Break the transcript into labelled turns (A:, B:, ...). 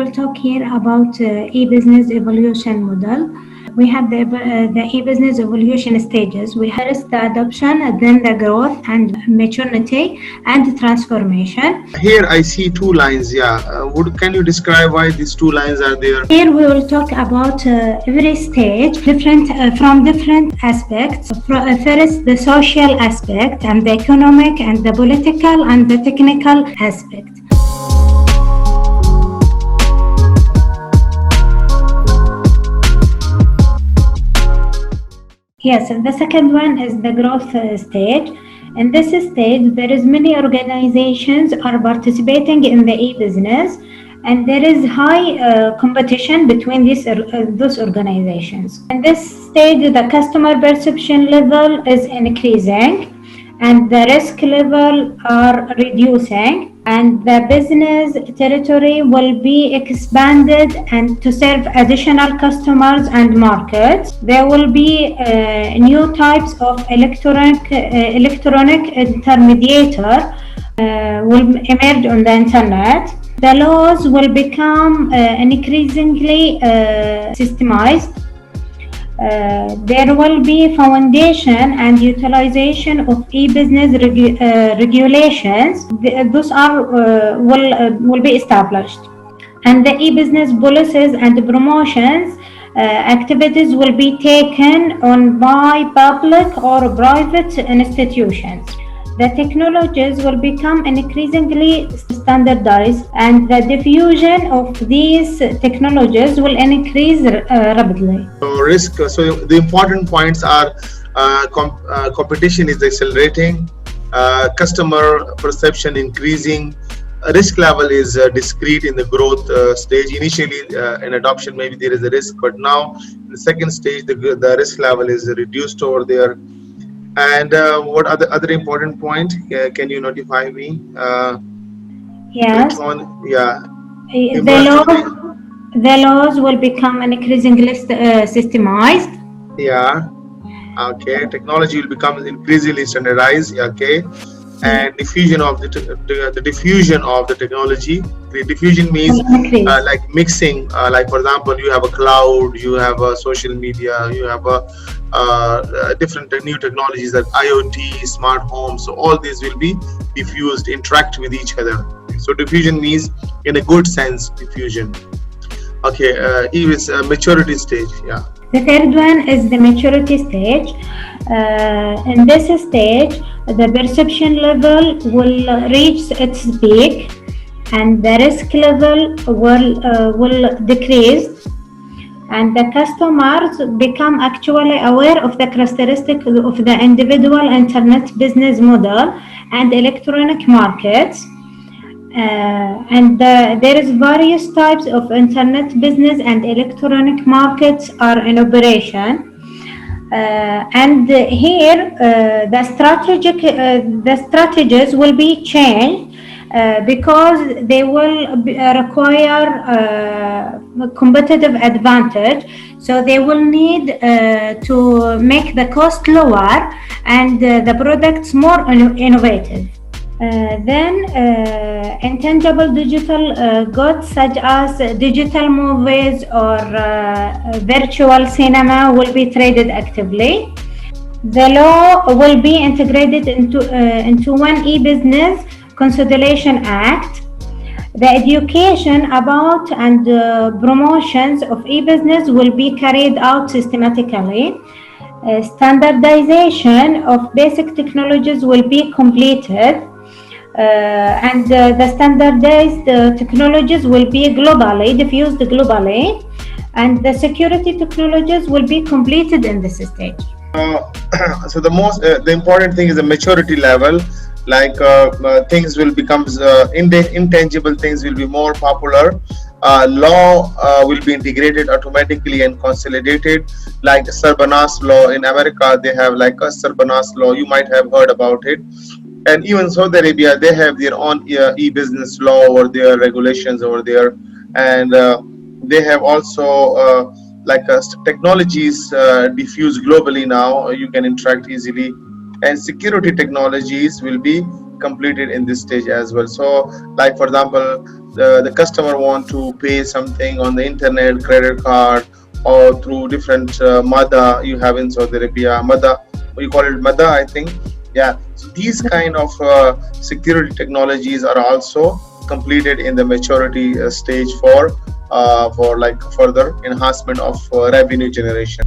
A: will talk here about e-business evolution model. We have the e-business evolution stages. We have first the adoption, then the growth and maturity and transformation.
B: Here I see two lines. Yeah, can you describe why these two lines are there?
A: Here we will talk about every stage different from different aspects. First, the social aspect, and the economic, and the political, and the technical aspect. Yes, and the second one is the growth stage. In this stage, there is many organizations are participating in the e-business, and there is high competition between those organizations. In this stage, the customer perception level is increasing, and the risk level are reducing, and the business territory will be expanded and to serve additional customers and markets. There will be new types of electronic intermediator will emerge on the internet. The laws will become increasingly systemized. There will be foundation and utilization of e-business regulations. Those will be established, and the e-business policies and promotions activities will be taken on by public or private institutions. The technologies will become increasingly standardized, and the diffusion of these technologies will increase rapidly.
B: So the important points are competition is accelerating, customer perception increasing, risk level is discrete in the growth stage. Initially in adoption maybe there is a risk, but now in the second stage the risk level is reduced over there. And what other important point? Can you notify me?
A: Yes.
B: Which one? Yeah.
A: The laws will become increasingly systemized.
B: Yeah. Okay. Technology will become increasingly standardized. Okay. And diffusion of the diffusion of the technology. The diffusion means like mixing. Like for example, you have a cloud, you have a social media, you have a different new technologies like IoT, smart homes. So all these will be diffused, interact with each other. So diffusion means in a good sense diffusion. Okay, E is maturity stage. Yeah.
A: The third one is the maturity stage. In this stage, the perception level will reach its peak, and the risk level will decrease, and the customers become actually aware of the characteristics of the individual internet business model and electronic markets. There is various types of internet business and electronic markets are in operation. And here the strategies will be changed because they will require competitive advantage. So they will need to make the cost lower and the products more innovative. Then intangible digital goods such as digital movies or virtual cinema will be traded actively. The law will be integrated into one e-business consolidation act. The education about and promotions of e-business will be carried out systematically. Standardization of basic technologies will be completed. And the standardized technologies will be diffused globally, and the security technologies will be completed in this stage.
B: So the important thing is the maturity level. Like things will become intangible things will be more popular. Law will be integrated automatically and consolidated. Like Sarbanas law in America, they have like a Sarbanas law. You might have heard about it. And even Saudi Arabia, they have their own e-business law or their regulations over there, and they have also technologies diffused globally now. You can interact easily, and security technologies will be completed in this stage as well. So, like for example, the customer want to pay something on the internet, credit card, or through different mada you have in Saudi Arabia, mada, you call it mada, I think. Yeah, so these kind of security technologies are also completed in the maturity stage for like further enhancement of revenue generation.